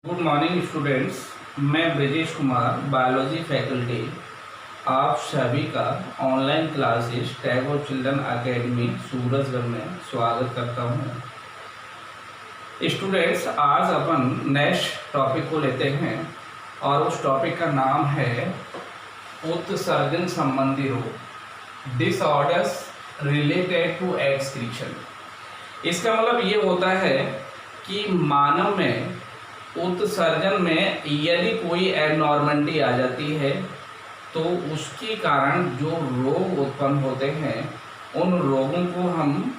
Good morning students. मैं Brajesh Kumar, biology faculty, आप सभी का online classes Tagore children academy Surajgarh में स्वागत करता हूँ। स्टूडेंट्स, आज अपन नेक्स्ट टॉपिक को लेते हैं और उस टॉपिक का नाम है उत्सर्जन संबंधी रोग, डिसऑर्डर्स रिलेटेड टू एक्सक्रीशन। इसका मतलब ये होता है कि मानव में उत्सर्जन में यदि कोई एबनॉर्मलिटी आ जाती है तो उसके कारण जो रोग उत्पन्न होते हैं उन रोगों को हम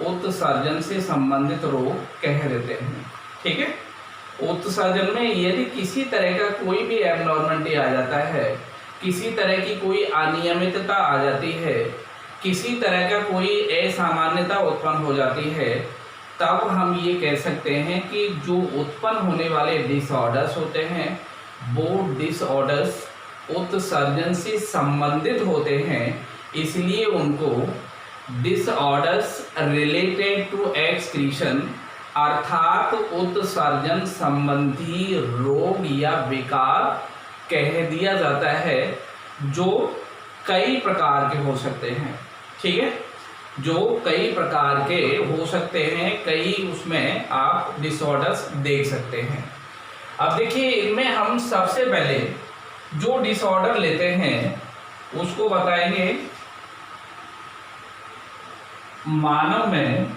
उत्सर्जन से संबंधित रोग कह देते हैं। ठीक है। उत्सर्जन में यदि किसी तरह का कोई भी एबनॉर्मलिटी आ जाता है, किसी तरह की कोई अनियमितता आ जाती है, किसी तरह का कोई असामान्यता उत्पन्न हो जाती है, तब हम ये कह सकते हैं कि जो उत्पन्न होने वाले डिसऑर्डर्स होते हैं वो डिसऑर्डर्स उत्सर्जन से संबंधित होते हैं, इसलिए उनको डिसऑर्डर्स रिलेटेड टू एक्सक्रीशन अर्थात उत्सर्जन संबंधी रोग या विकार कह दिया जाता है, जो कई प्रकार के हो सकते हैं। ठीक है, जो कई प्रकार के हो सकते हैं, कई उसमें आप डिसऑर्डर्स देख सकते हैं। अब देखिए, इनमें हम सबसे पहले जो डिसऑर्डर लेते हैं उसको बताएंगे मानव में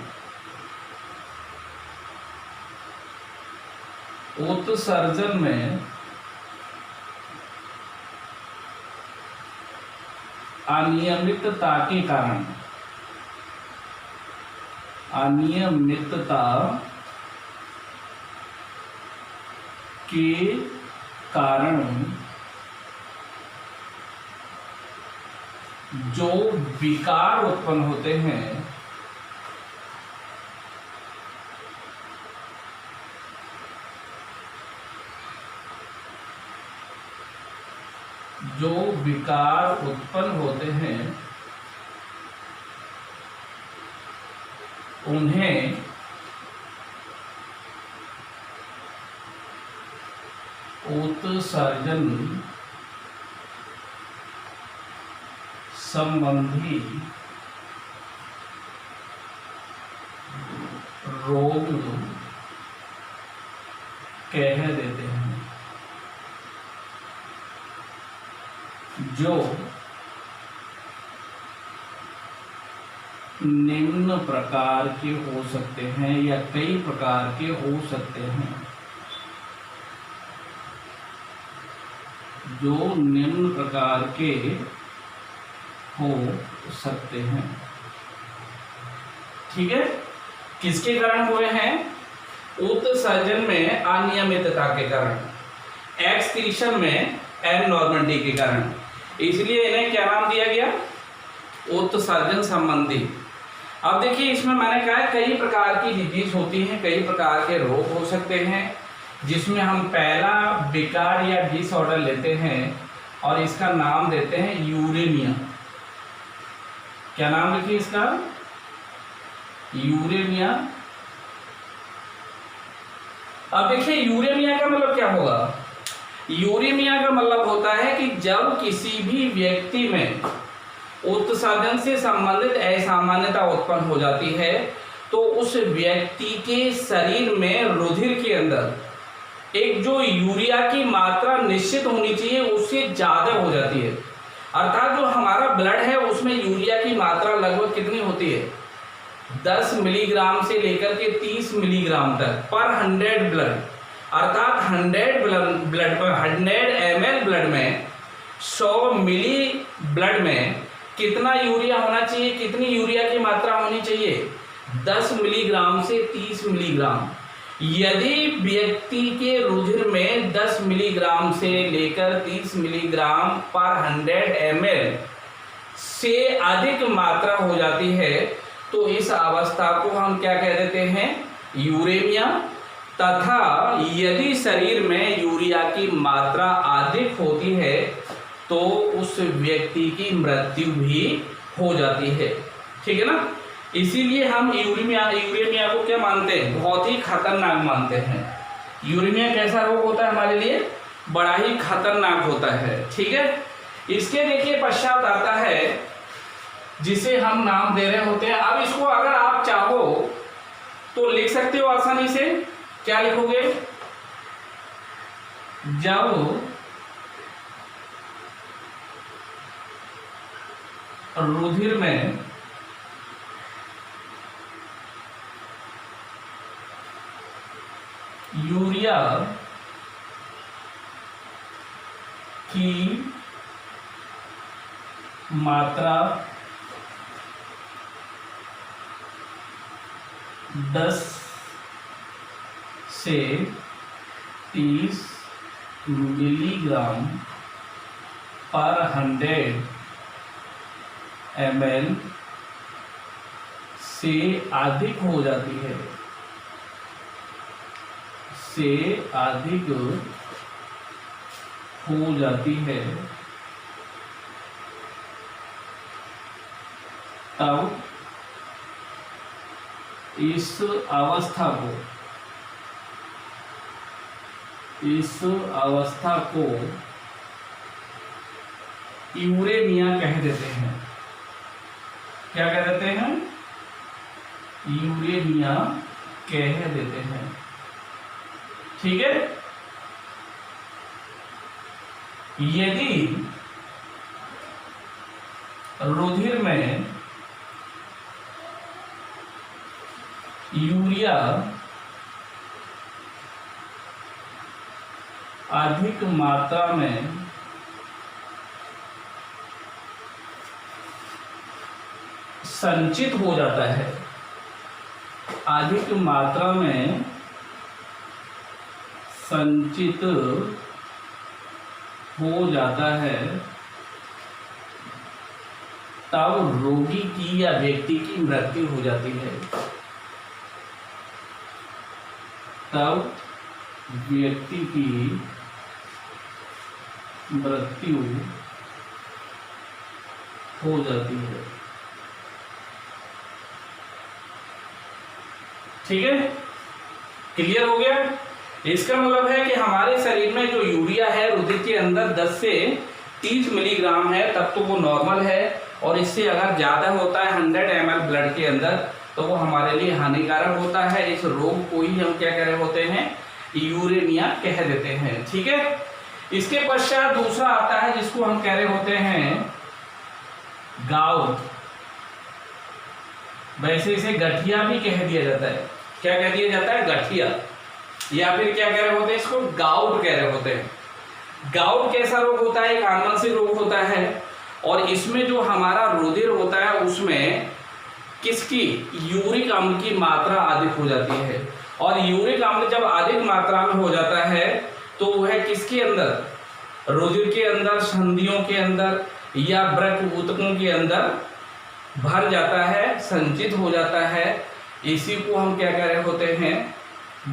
उत्सर्जन में अनियमितता के कारण, अनियमितता के कारण जो विकार उत्पन्न होते हैं उन्हें उत्सर्जन संबंधी रोग कह देते हैं, जो निम्न प्रकार के हो सकते हैं या कई प्रकार के हो सकते हैं, जो निम्न प्रकार के हो सकते हैं। ठीक है, किसके कारण हुए हैं? उत्सर्जन में अनियमितता के कारण, एक्सक्रीशन में एबनॉर्मलिटी के कारण, इसलिए इन्हें क्या नाम दिया गया? उत्सर्जन संबंधी। अब देखिए, इसमें मैंने कहा कई प्रकार की डिजीज होती हैं, कई प्रकार के रोग हो सकते हैं, जिसमें हम पहला विकार या डिसऑर्डर लेते हैं और इसका नाम देते हैं यूरेमिया। क्या नाम देखिए इसका? यूरेमिया। अब देखिए, यूरेमिया का मतलब क्या होगा? यूरेमिया का मतलब होता है कि जब किसी भी व्यक्ति में उत्सर्जन से संबंधित असामान्यता उत्पन्न हो जाती है तो उस व्यक्ति के शरीर में रुधिर के अंदर एक जो यूरिया की मात्रा निश्चित होनी चाहिए उससे ज्यादा हो जाती है। अर्थात जो हमारा ब्लड है उसमें यूरिया की मात्रा लगभग कितनी होती है? 10 मिलीग्राम से लेकर के 30 मिलीग्राम तक पर 100 ब्लड। अर्थात 100 ml ब्लड में 100 मिली ब्लड में कितना यूरिया होना चाहिए? कितनी यूरिया की मात्रा होनी चाहिए? 10 मिलीग्राम से 30 मिलीग्राम। यदि व्यक्ति के रुधिर में 10 मिलीग्राम से लेकर 30 मिलीग्राम पर 100 ml से अधिक मात्रा हो जाती है तो इस अवस्था को हम क्या कह देते हैं? यूरेमिया। तथा यदि शरीर में यूरिया की मात्रा अधिक होती है तो उस व्यक्ति की मृत्यु भी हो जाती है। ठीक है ना। इसीलिए हम यूरेमिया को क्या मानते हैं? बहुत ही खतरनाक मानते हैं। यूरेनिया कैसा रोग होता है हमारे लिए? बड़ा ही खतरनाक होता है, ठीक है। इसके देखिए पश्चात आता है जिसे हम नाम दे रहे होते हैं। अब इसको अगर आप चाहो तो लिख सकते हो आसानी से। क्या लिखोगे? जब रुधिर में यूरिया की मात्रा 10 से 30 मिलीग्राम पर 100 ml से अधिक हो जाती है, से अधिक हो जाती है, तब इस अवस्था को यूरेनिया कह देते हैं। क्या कह देते हैं? यूरेनिया कह देते हैं, ठीक है। यदि रुधिर में यूरिया अधिक मात्रा में संचित हो जाता है, अधिक मात्रा में संचित हो जाता है, तब रोगी की या व्यक्ति की मृत्यु हो जाती है, तब व्यक्ति की मृत्यु हो जाती है, ठीक है। क्लियर हो गया? इसका मतलब है कि हमारे शरीर में जो यूरिया है रुधिर के अंदर 10 से 30 मिलीग्राम है, तब तो वो नॉर्मल है, और इससे अगर ज़्यादा होता है 100 ml ब्लड के अंदर तो वो हमारे लिए हानिकारक होता है। इस रोग को ही हम क्या कह रहे होते हैं? यूरेनिया कह देते हैं, ठीक है। इसके पश्चात दूसरा आता है जिसको हम कह रहे होते हैं गाउट। वैसे इसे गठिया भी कह दिया जाता है। क्या कह दिया जाता है? गठिया, या फिर क्या कह रहे होते हैं इसको? गाउट कह रहे होते हैं। गाउट कैसा रोग होता है? एक आनुवंशिक रोग होता है, और इसमें जो हमारा रुधिर होता है उसमें किसकी? यूरिक अम्ल की मात्रा अधिक हो जाती है, और यूरिक अम्ल जब अधिक मात्रा में हो जाता है तो वह किसके अंदर? रुधिर के अंदर, संधियों के अंदर या वृक्क ऊतकों के अंदर भर जाता है, संचित हो जाता है। इसी को हम क्या कह रहे होते हैं?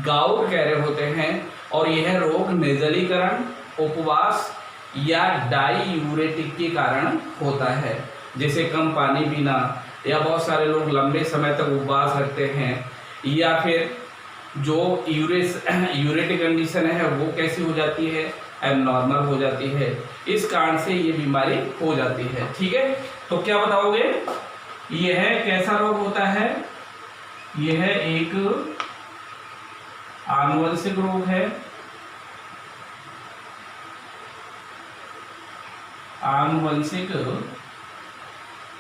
गाउट कह रहे होते हैं। और यह रोग निर्जलीकरण, उपवास या डाईयूरेटिक के कारण होता है, जैसे कम पानी पीना, या बहुत सारे लोग लंबे समय तक उपवास रखते हैं, या फिर जो यूरेटिक कंडीशन है वो कैसी हो जाती है? एबनॉर्मल हो जाती है। इस कारण से ये बीमारी हो जाती है, ठीक है। तो क्या बताओगे? यह कैसा रोग होता है? यह एक आनुवंशिक रोग है, आनुवंशिक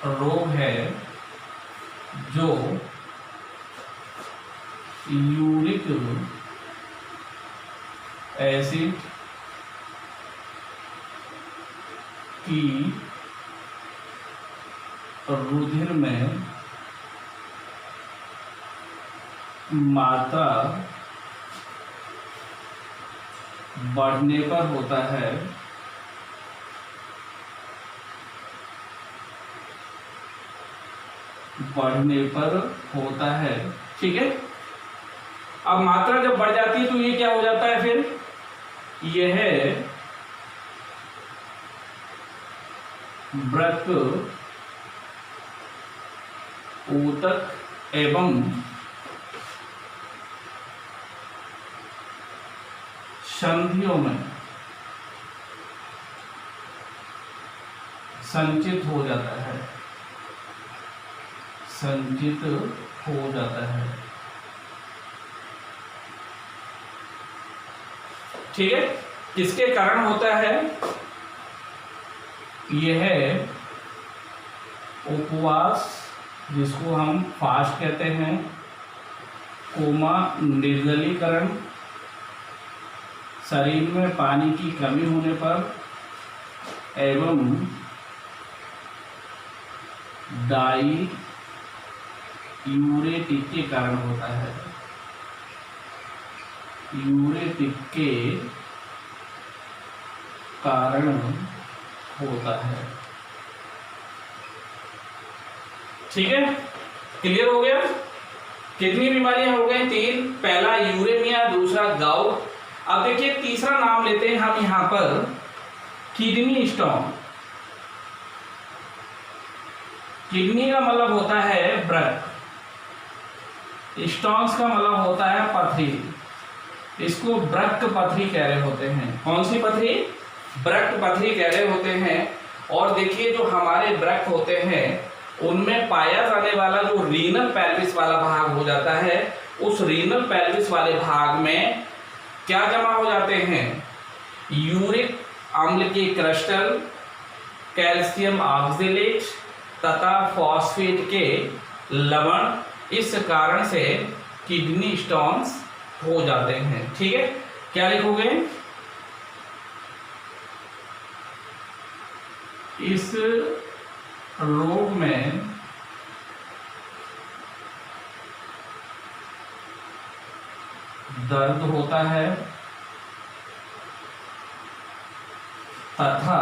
रोग है जो यूरिक एसिड की रुधिर में मात्रा बढ़ने पर होता है, बढ़ने पर होता है, ठीक है। अब मात्रा जब बढ़ जाती है तो ये क्या हो जाता है? फिर यह वृक्क ऊतक एवं संधियों में संचित हो जाता है, संचित हो जाता है। ठीक है, किसके कारण होता है? यह उपवास, जिसको हम फास्ट कहते हैं, कोमा, निर्जलीकरण, शरीर में पानी की कमी होने पर, एवं डाययूरेटिक के कारण होता है। यूरेटिक के कारण होता है। ठीक है, क्लियर हो गया? कितनी बीमारियां हो गई? 3। पहला यूरेमिया, दूसरा गाउट। अब देखिए तीसरा नाम लेते हैं हम यहां पर, किडनी स्टोन। किडनी का मतलब होता है वृक्क, स्टोन्स का मतलब होता है पथरी। इसको वृक्क पथरी कह रहे होते हैं। कौन सी पथरी? वृक्क पथरी कह रहे होते हैं। और देखिए जो हमारे वृक्क होते हैं उनमें पाया जाने वाला जो रीनल पेल्विस वाला भाग हो जाता है, उस रीनल पेल्विस वाले भाग में क्या जमा हो जाते हैं? यूरिक अम्ल के क्रिस्टल, कैल्शियम ऑक्जेलेट तथा फॉस्फेट के लवण। इस कारण से किडनी स्टोन्स हो जाते हैं। ठीक है, क्या लिखोगे? इस रोग में दर्द होता है तथा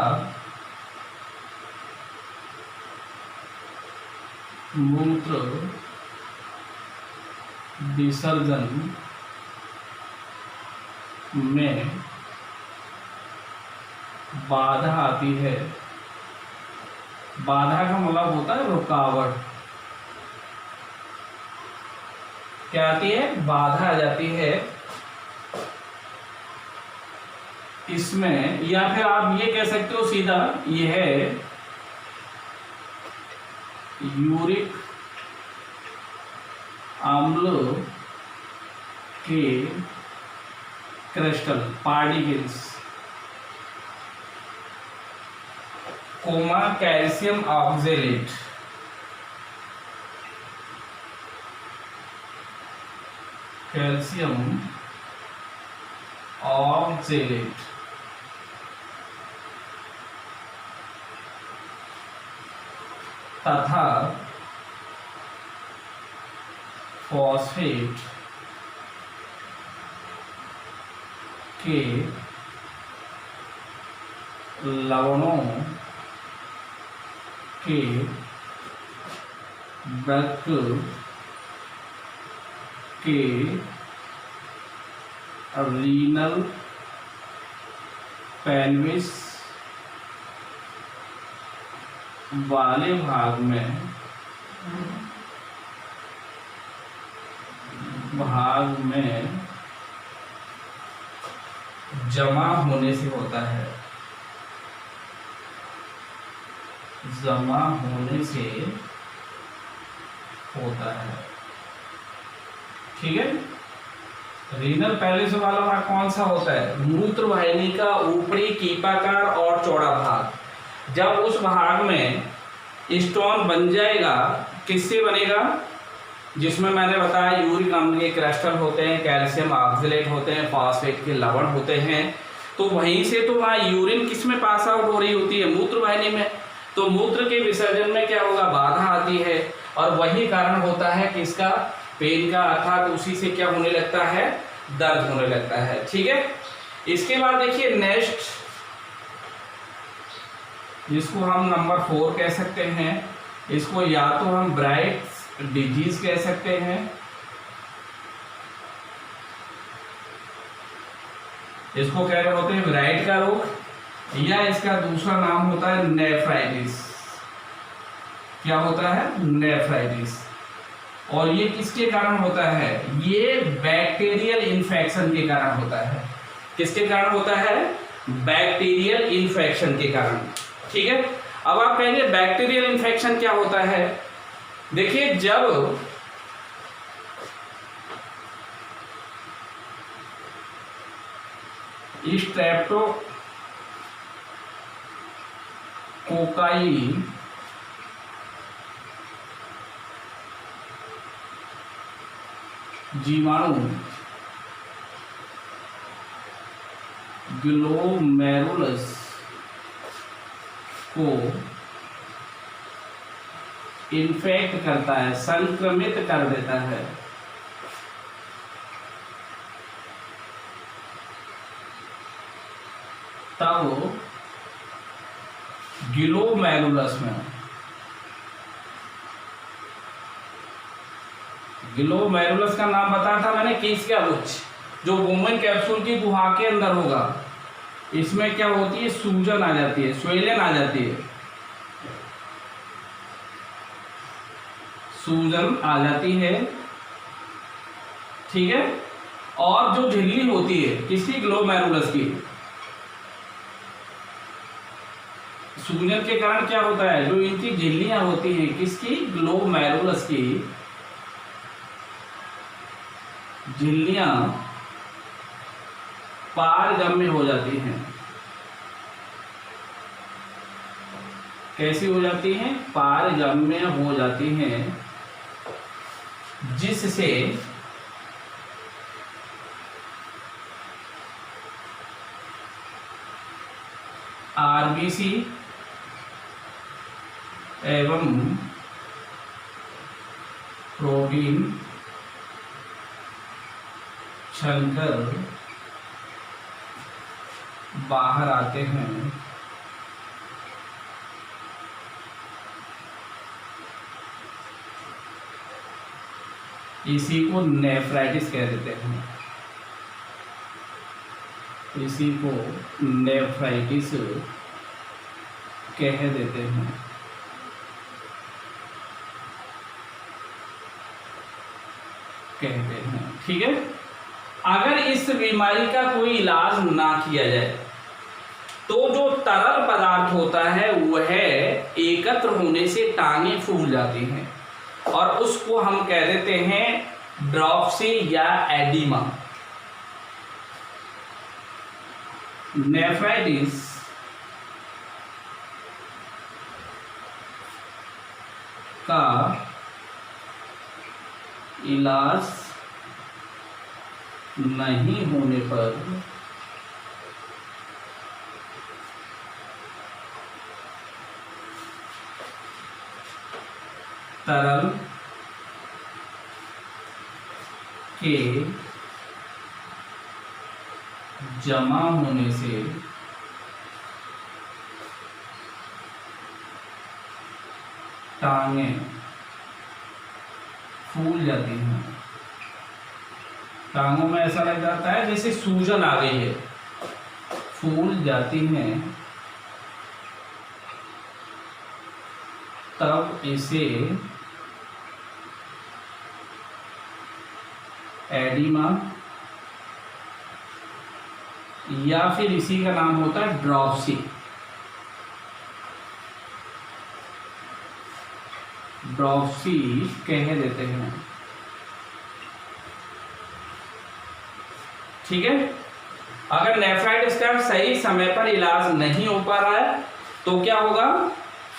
मूत्र विसर्जन में बाधा आती है। बाधा का मतलब होता है रुकावट। क्या आती है? बाधा आ जाती है इसमें, या फिर आप ये कह सकते हो सीधा, यह यूरिक अम्ल के crystal particles, comma calcium oxalate, calcium oxalate तथा फॉस्फेट के लवणों के वृक्क के रीनल पेल्विस वाले भाग में जमा होने से होता है। जमा होने से होता है। ठीक है, रीनल पेल्विस वाला भाग कौन सा होता है? मूत्र वाहिनी का ऊपरी कीपाकार और चौड़ा भाग। जब उस भाग में स्टोन बन जाएगा, किससे बनेगा? जिसमें मैंने बताया यूरिक अम्ल के क्रिस्टल होते हैं, कैल्शियम ऑक्जेलेट होते हैं, फॉस्फेट के लवण होते हैं। तो वहीं से तो वहाँ यूरिन किस में पास आउट हो रही होती है? मूत्र वाहिनी में। तो मूत्र के विसर्जन में क्या होगा? बाधा आती है, और वही कारण होता है कि इसका पेन का, अर्थात उसी से क्या होने लगता है? दर्द होने लगता है। ठीक है, इसके बाद देखिए नेक्स्ट, जिसको हम नंबर 4 कह सकते हैं, इसको या तो हम ब्राइट डिजीज कह सकते हैं, इसको कह रहे होते हैं ब्राइट का रोग, या इसका दूसरा नाम होता है नेफ्राइटिस। क्या होता है? नेफ्राइटिस। और ये किसके कारण होता है? ये बैक्टीरियल इन्फेक्शन के कारण होता है। किसके कारण होता है? बैक्टीरियल इन्फेक्शन के कारण। ठीक है, अब आप कहेंगे बैक्टीरियल इन्फेक्शन क्या होता है? देखिए, जब स्ट्रेप्टोकोकाई जीवाणु ग्लोमेरुलस को इन्फेक्ट करता है, संक्रमित कर देता है, तब ग्लोमेरुलस में, ग्लोमेरुलस का नाम बताया था मैंने, किसका? जो वुमेन कैप्सूल की गुहा के अंदर होगा, इसमें क्या होती है? सूजन आ जाती है, स्वेलन आ जाती है, सूजन आ जाती है। ठीक है, और जो झिल्ली होती है किसकी? ग्लोमेरुलस की। सूजन के कारण क्या होता है? जो इनकी झिल्लियां होती हैं किसकी? ग्लोमेरुलस की झिल्लियां पारगम्य हो जाती हैं। कैसी हो जाती हैं? पारगम्य हो जाती हैं, जिससे आरबीसी एवं प्रोटीन छलकर बाहर आते हैं। इसी को नेफ्राइटिस कह देते हैं, इसी को नेफ्राइटिस कह देते हैं। कहते हैं। ठीक है, अगर इस बीमारी का कोई इलाज ना किया जाए तो जो तरल पदार्थ होता है वह एकत्र होने से टांगें फूल जाती हैं और उसको हम कह देते हैं ड्रॉप्सी या एडिमा। नेफ्राइटिस का इलाज नहीं होने पर तरल के जमा होने से टांगें फूल जाती हैं। टांगों में ऐसा लग जाता है जैसे सूजन आ गई है, फूल जाती हैं, तब इसे एडिमा या फिर इसी का नाम होता है ड्रॉप्सी। ड्रॉप्सी कह देते हैं। ठीक है, अगर नेफ्राइटिस का सही समय पर इलाज नहीं हो पा रहा है तो क्या होगा?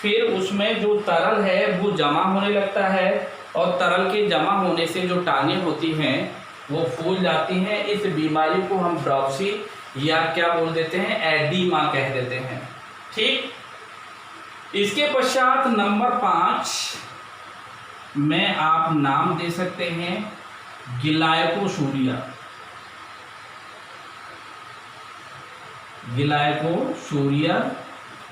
फिर उसमें जो तरल है वो जमा होने लगता है और तरल के जमा होने से जो टांगें होती हैं वो फूल जाती हैं। इस बीमारी को हम ड्रॉप्सी या क्या बोल देते हैं, एडिमा कह देते हैं। ठीक, इसके पश्चात नंबर 5 में आप नाम दे सकते हैं गिलायकोशूरिया। गिलायकोशूरिया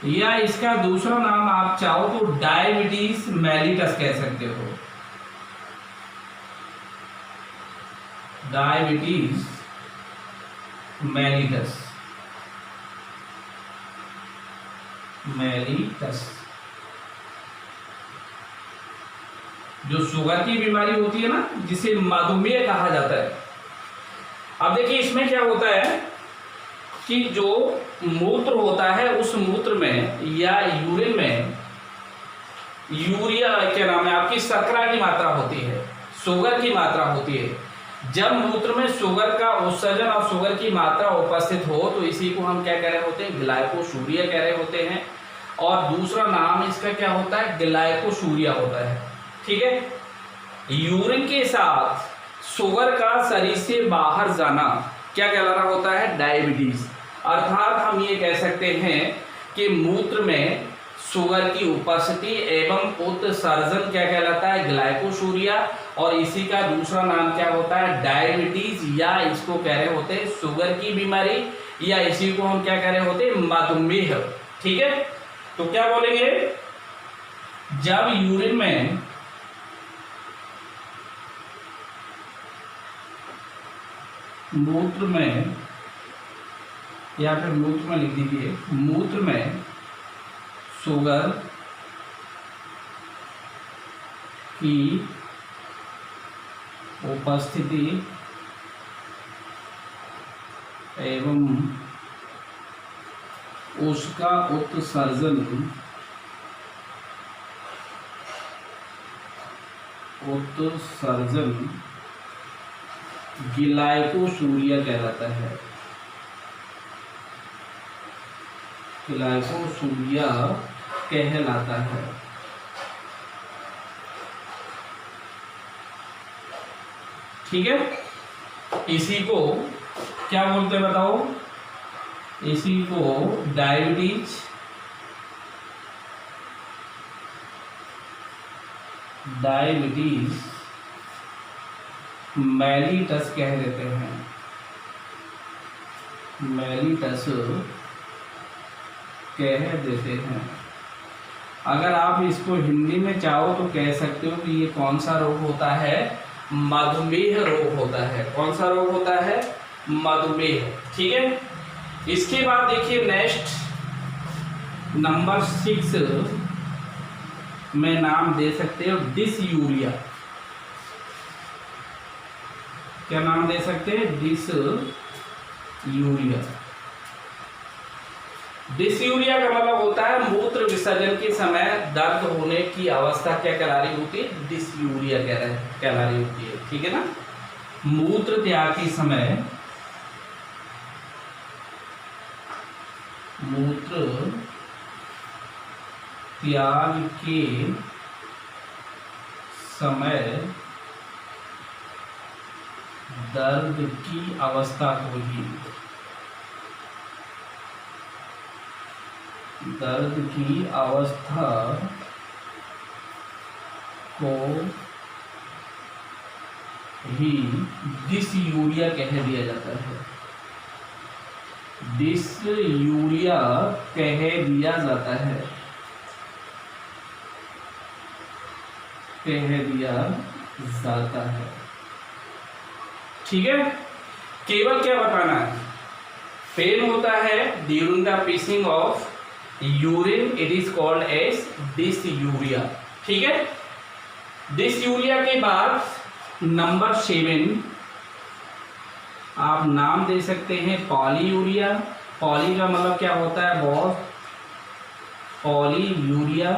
या इसका दूसरा नाम आप चाहो तो डायबिटीज मेलिटस कह सकते हो। डायबिटीज मेलिटस, मेलिटस जो शुगर की बीमारी होती है ना, जिसे मधुमेह कहा जाता है। अब देखिए इसमें क्या होता है, कि जो मूत्र होता है उस मूत्र में या यूरिन में यूरिया क्या नाम है आपकी शर्करा की मात्रा होती है, शुगर की मात्रा होती है। जब मूत्र में शुगर का उत्सर्जन और शुगर की मात्रा उपस्थित हो तो इसी को हम क्या कह रहे होते हैं, ग्लाइकोशूरिया कह रहे होते हैं। और दूसरा नाम इसका क्या होता है, ग्लाइकोशूरिया होता है। ठीक है, यूरिन के साथ शुगर का शरीर से बाहर जाना क्या कहला रहा होता है, डायबिटीज। अर्थात हम ये कह सकते हैं कि मूत्र में शुगर की उपस्थिति एवं उत्सर्जन क्या कहलाता है, ग्लाइकोशूरिया। और इसी का दूसरा नाम क्या होता है, डायबिटीज, या इसको कह रहे होते हैं शुगर की बीमारी, या इसी को हम क्या कह रहे होते हैं, मधुमेह। ठीक है, तो क्या बोलेंगे, जब यूरिन में मूत्र में या फिर मूत्र में लिख दीजिए, मूत्र में शुगर की उपस्थिति एवं उसका उत्सर्जन ग्लाइकोशूरिया कहलाता है। ग्लाइकोशूरिया कहलाता है। ठीक है, इसी को क्या बोलते हैं बताओ, इसी को डायबिटीज, मेलिटस कह देते हैं, मेलिटस कह देते हैं। अगर आप इसको हिंदी में चाहो तो कह सकते हो कि ये कौन सा रोग होता है, मधुमेह रोग होता है। कौन सा रोग होता है, मधुमेह। ठीक है, इसके बाद देखिए नेक्स्ट नंबर 6 में नाम दे सकते हो डिसयूरिया। क्या नाम दे सकते हैं, डिसयूरिया। डिसयूरिया का मतलब होता है मूत्र विसर्जन के समय दर्द होने की अवस्था क्या कहला रही होती है, डिसयूरिया कहला रही होती है। ठीक है ना, मूत्र त्याग के समय, मूत्र त्याग के समय दर्द की अवस्था होगी, दर्द की अवस्था को ही डिसयूरिया कह दिया जाता है। डिसयूरिया कह दिया जाता है, कह दिया जाता है। ठीक है, केवल क्या बताना है, पेन होता है during the passing of urine, it is called as dysuria. ठीक है, डिसयूरिया के बाद नंबर 7 आप नाम दे सकते हैं पॉलीयूरिया। पॉली का मतलब क्या होता है, बहुत, पॉलीयूरिया।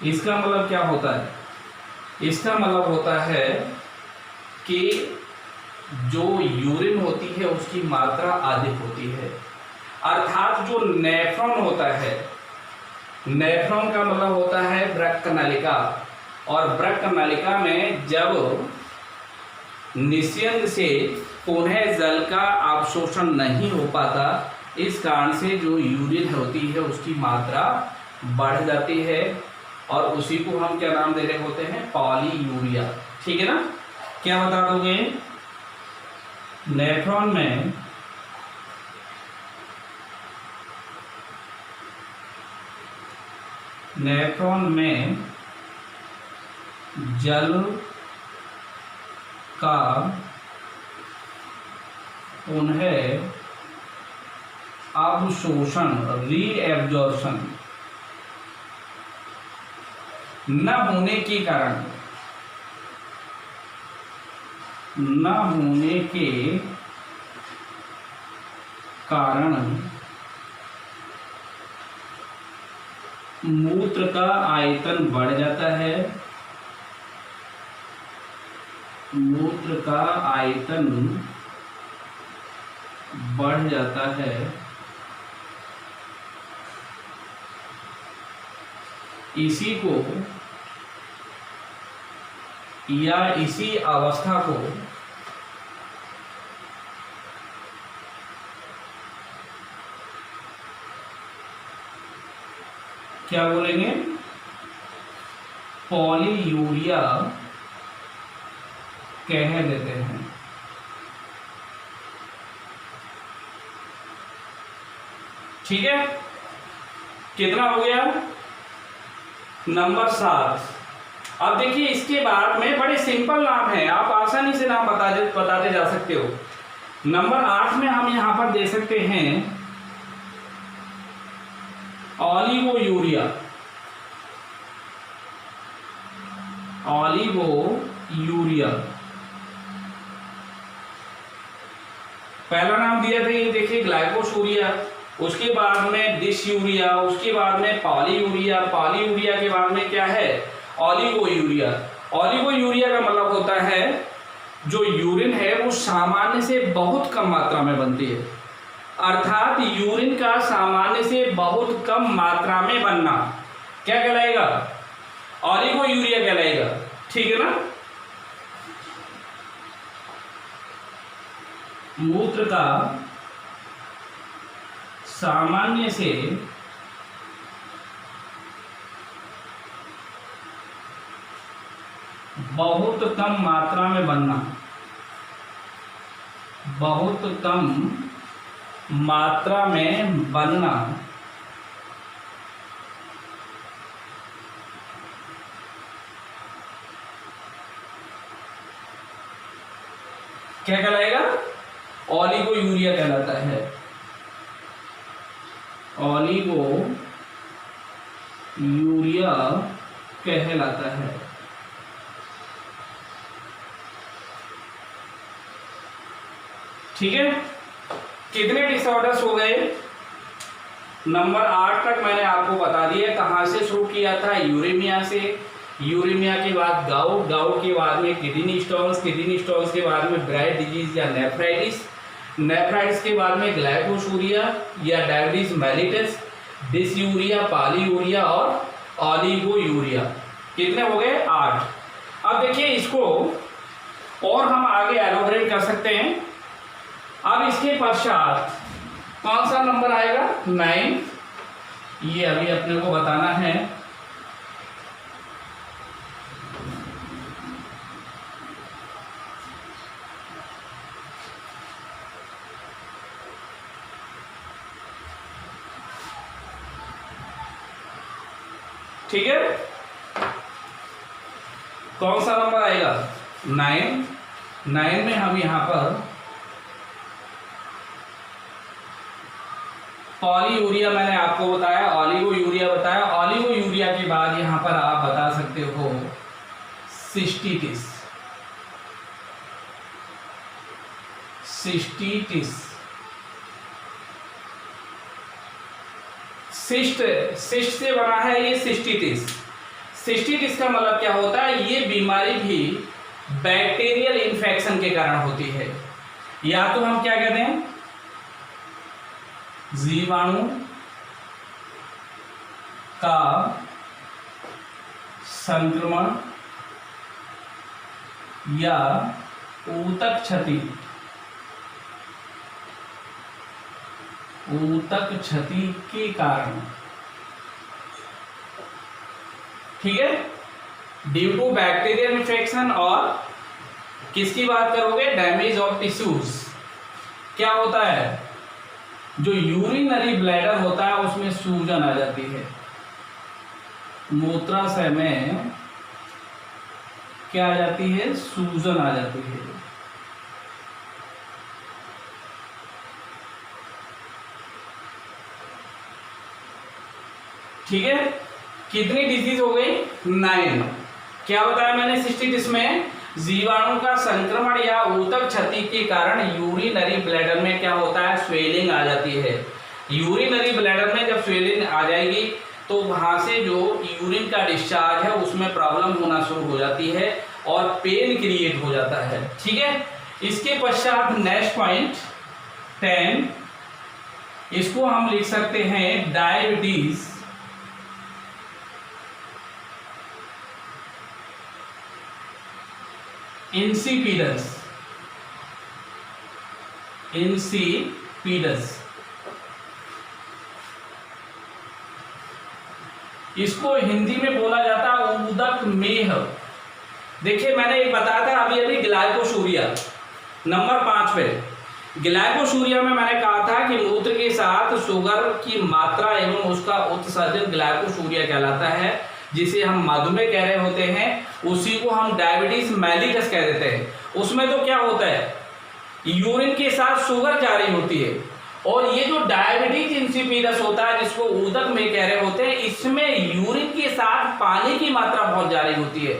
इसका मतलब क्या होता है, इसका मतलब होता है कि जो यूरिन होती है उसकी मात्रा अधिक होती है। अर्थात जो नेफ्रॉन होता है, नेफ्रॉन का मतलब होता है वृक्क नलिका, और वृक्क नलिका में जब निस्यंद से पुनः जल का अवशोषण नहीं हो पाता, इस कारण से जो यूरिन होती है उसकी मात्रा बढ़ जाती है, और उसी को हम क्या नाम दे रहे होते हैं, पॉलीयूरिया। ठीक है ना, क्या बता दोगे, नेफ्रॉन में जल का पुनः अवशोषण, रीएब्जॉर्प्शन न होने के कारण, न होने के कारण मूत्र का आयतन बढ़ जाता है, मूत्र का आयतन बढ़ जाता है, इसी को या इसी अवस्था को क्या बोलेंगे? पॉलीयूरिया कह देते हैं। ठीक है, कितना हो गया? नंबर 7। अब देखिए इसके बाद में बड़े सिंपल नाम है, आप आसानी से नाम बताते जा सकते हो। नंबर 8 में हम यहां पर दे सकते हैं ऑलिगोयूरिया। ऑलिगोयूरिया पहला नाम दिया था, ये देखिए ग्लाइकोसूरिया, उसके बाद में डिसयूरिया, उसके बाद में पॉलीयूरिया, पॉलीयूरिया के बाद में क्या है? ऑलिगोयूरिया। ऑलिगोयूरिया का मतलब होता है जो यूरिन है वो सामान्य से बहुत कम मात्रा में बनती है, अर्थात यूरिन का सामान्य से बहुत कम मात्रा में बनना क्या कहलाएगा? ऑलिगोयूरिया कहलाएगा। ठीक है ना? मूत्र का सामान्य से बहुत कम मात्रा में बनना, बहुत कम मात्रा में बनना क्या कहलाएगा? ऑलिगोयूरिया कहलाता है। ऑलिगोयूरिया कहलाता है। ठीक है, कितने डिसऑर्डर्स हो गए? नंबर 8 तक मैंने आपको बता दिया। कहाँ से शुरू किया था? यूरेमिया से। यूरेमिया के बाद गाउट, गाउट के बाद में किडनी स्टोन्स, किडनी स्टोन्स के बाद में ब्राइट डिजीज या नेफ्राइटिस, नेफ्राइटिस के बाद में ग्लाइकोसूरिया या डायबिटीज मेलिटस, डिसयूरिया, पॉलीयूरिया और ऑलिगोयूरिया। कितने हो गए? 8। अब देखिए इसको और हम आगे एलोबरेट कर सकते हैं। अब इसके पश्चात कौन सा नंबर आएगा? 9। ये अभी अपने को बताना है। ठीक है, कौन सा नंबर आएगा? 9। 9 में हम यहां पर पॉलीयूरिया मैंने आपको बताया, ऑलिगोयूरिया बताया। ऑलिगोयूरिया के बाद यहां पर आप बता सकते हो सिस्टिटिस। सिस्टिटिस, सिस्ट, सिस्ट से बना है ये सिस्टिटिस। सिस्टिटिस का मतलब क्या होता है? ये बीमारी भी बैक्टीरियल इन्फेक्शन के कारण होती है। या तो हम क्या कहते हैं? जीवाणु का संक्रमण या ऊतक क्षति, ऊतक क्षति के कारण। ठीक है, ड्यू टू बैक्टीरियल इन्फेक्शन। और किसकी बात करोगे? Damage of tissues. क्या होता है? जो यूरिनरी ब्लैडर होता है उसमें सूजन आ जाती है। मूत्राशय में क्या आ जाती है? सूजन आ जाती है। ठीक है, कितनी डिजीज हो गई? 9। क्या बताया मैंने सिस्टिटिस में? जीवाणु का संक्रमण या ऊतक क्षति के कारण यूरिनरी ब्लैडर में क्या होता है, स्वेलिंग आ जाती है। यूरिनरी ब्लैडर में जब स्वेलिंग आ जाएगी तो वहां से जो यूरिन का डिस्चार्ज है उसमें प्रॉब्लम होना शुरू हो जाती है और पेन क्रिएट हो जाता है। ठीक है, इसके पश्चात नेक्स्ट पॉइंट 10, इसको हम लिख सकते हैं डायबिटीज इंसिपिडस। इसको हिंदी में बोला जाता है ऊदक मेह। देखिए मैंने एक बताया था अभी अभी ग्लाइकोशूरिया नंबर 5 पे। ग्लाइकोशूरिया में मैंने कहा था कि मूत्र के साथ शुगर की मात्रा एवं उसका उत्सर्जन ग्लाइकोशूरिया कहलाता है, जिसे हम मधुमेह कह रहे होते हैं, उसी को हम डायबिटीज मेलिटस कह देते हैं। उसमें तो क्या होता है, यूरिन के साथ शुगर जा रही होती है, और ये जो डायबिटीज इंसिपिडस होता है जिसको ऊदक में कह रहे होते हैं, इसमें यूरिन के साथ पानी की मात्रा बहुत जा रही होती है।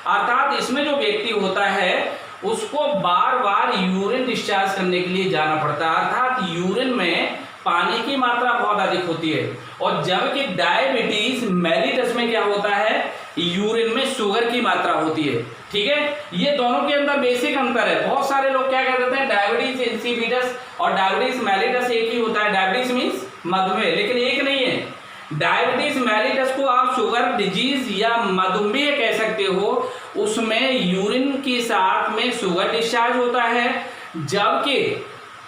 अर्थात इसमें जो व्यक्ति होता है उसको बार बार यूरिन डिस्चार्ज करने के लिए जाना पड़ता है, अर्थात यूरिन में पानी की मात्रा बहुत अधिक होती है। और जबकि डायबिटीज मेलिटस में क्या होता है, यूरिन में शुगर की मात्रा होती है। ठीक है, ये दोनों के अंदर बेसिक अंतर है। बहुत सारे लोग क्या कह देते हैं डायबिटीज इंसिपिडस और डायबिटीज मेलिटस एक ही होता है, डायबिटीज मींस मधुमेह, लेकिन एक नहीं है। डायबिटीज मेलिटस को आप शुगर डिजीज या मधुमेह कह सकते हो, उसमें यूरिन के साथ में शुगर डिस्चार्ज होता है, जबकि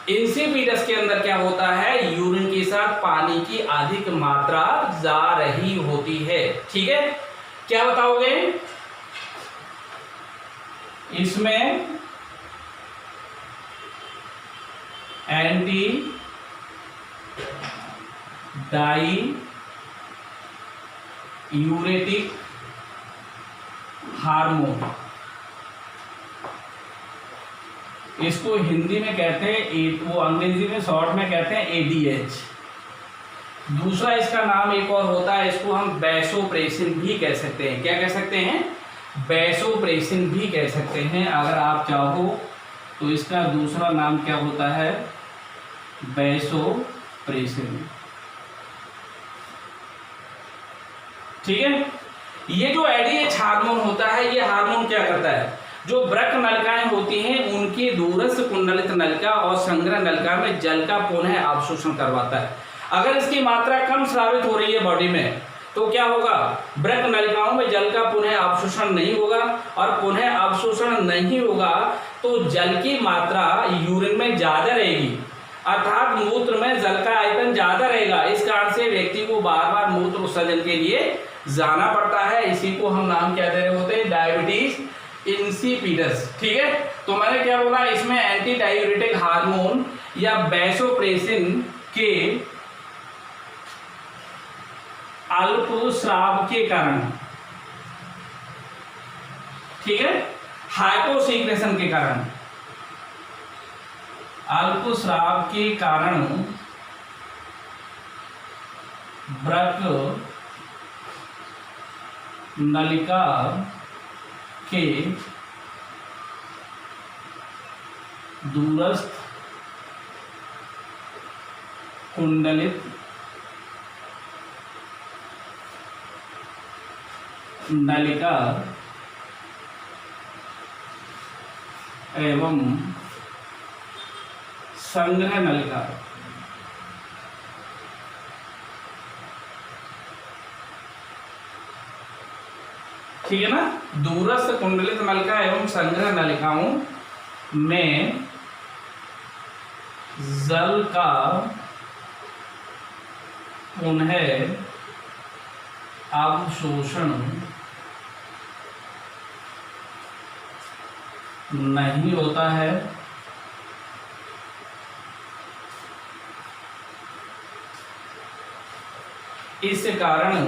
इंसिपिडस के अंदर क्या होता है, यूरिन के साथ पानी की अधिक मात्रा जा रही होती है। ठीक है, क्या बताओगे इसमें? एंटी डाई यूरेटिक हार्मोन, इसको हिंदी में कहते हैं, वो अंग्रेजी में शॉर्ट में कहते हैं ADH। दूसरा इसका नाम एक और होता है, इसको हम वैसोप्रेसिन भी कह सकते हैं। क्या कह सकते हैं? वैसोप्रेसिन भी कह सकते हैं। अगर आप चाहो तो इसका दूसरा नाम क्या होता है, वैसोप्रेसिन। ठीक है, ये जो ADH हार्मोन होता है, ये हार्मोन क्या करता है, जो वृक्क नलिकाएं होती हैं उनकी दूरस्थ कुंडलित नलिका और संग्रह नलिका में जल का पुनः अवशोषण करवाता है। अगर इसकी मात्रा कम स्रावित हो रही है बॉडी में तो क्या होगा, वृक्क नलिकाओं में जल का पुनः अवशोषण नहीं होगा, और पुनः अवशोषण नहीं होगा तो जल की मात्रा यूरिन में ज्यादा रहेगी, अर्थात मूत्र में जल का आयतन ज्यादा रहेगा। इस कारण से व्यक्ति को बार बार मूत्र विसर्जन के लिए जाना पड़ता है। इसी को हम नाम क्या दे रहे होते हैं, डायबिटीज इंसिपिडस। ठीक है, तो मैंने क्या बोला, इसमें एंटी डायूरेटिक हार्मोन या वैसोप्रेसिन के अल्प स्राव के कारण, ठीक है, हाइपोसीक्रेशन के कारण, अल्प स्राव के कारण वृक्क नलिका के दूरस्थ कुंडलित नलिका एवं संग्रह नलिका ठीक है ना, दूरस्थ कुंडलित नलिका एवं संग्रह नलिकाओं में जल का पुनः अवशोषण नहीं होता है, इस कारण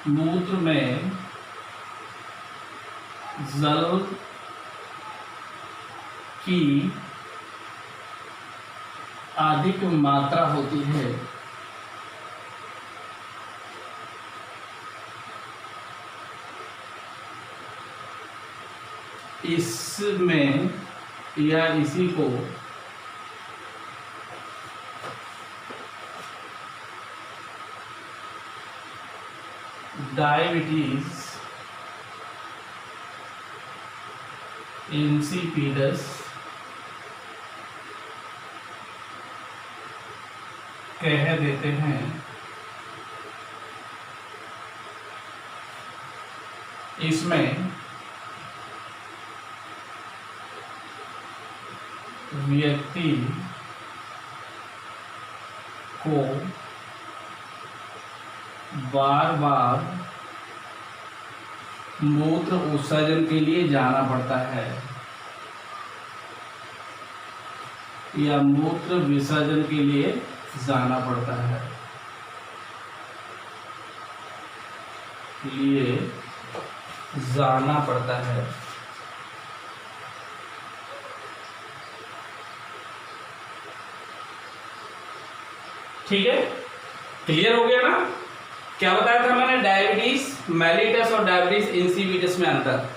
मूत्र में जल की अधिक मात्रा होती है। इसमें या इसी को डायबिटीज इंसिपिडस कह देते हैं। इसमें व्यक्ति को बार बार मूत्र उत्सर्जन के लिए जाना पड़ता है या मूत्र विसर्जन के लिए जाना पड़ता है, लिए जाना पड़ता है। ठीक है, क्लियर हो गया ना? क्या बताया था मैंने? डायबिटीज मेलिटस और डायबिटीज इंसिपिडस में अंतर।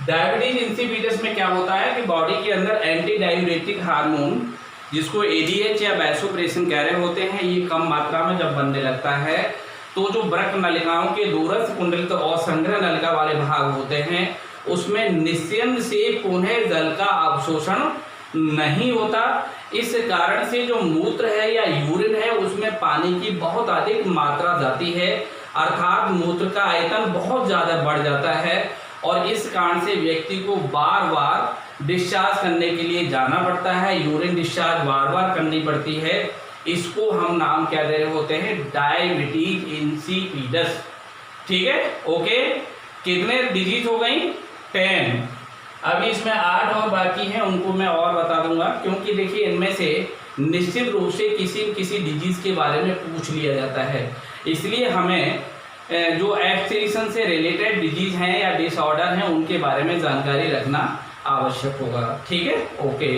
डायबिटीज इंसिपिडस में क्या होता है कि बॉडी के अंदर एंटी डायूरेटिक हार्मोन, जिसको एडीएच या वैसोप्रेसिन कह रहे होते हैं, ये कम मात्रा में जब बनने लगता है तो जो वृक्क नलिकाओं के दूरस्थ कुंडलित और संग्रह नलिका वाले भाग होते हैं उसमें निस्यंद से पुनः जल का अवशोषण नहीं होता। इस कारण से जो मूत्र है या यूरिन है उसमें पानी की बहुत अधिक मात्रा जाती है, अर्थात मूत्र का आयतन बहुत ज़्यादा बढ़ जाता है और इस कारण से व्यक्ति को बार बार डिस्चार्ज करने के लिए जाना पड़ता है, यूरिन डिस्चार्ज बार बार करनी पड़ती है। इसको हम नाम क्या दे रहे होते हैं? Diabetes insipidus. ठीक है, ओके। कितने डिजीज हो गई? 10। अभी इसमें 8 और बाकी हैं, उनको मैं और बता दूंगा, क्योंकि देखिए इनमें से निश्चित रूप से किसी डिजीज के बारे में पूछ लिया जाता है, इसलिए हमें जो एक्सक्रीशन से रिलेटेड डिजीज हैं या डिसऑर्डर हैं उनके बारे में जानकारी रखना आवश्यक होगा। ठीक है, ओके।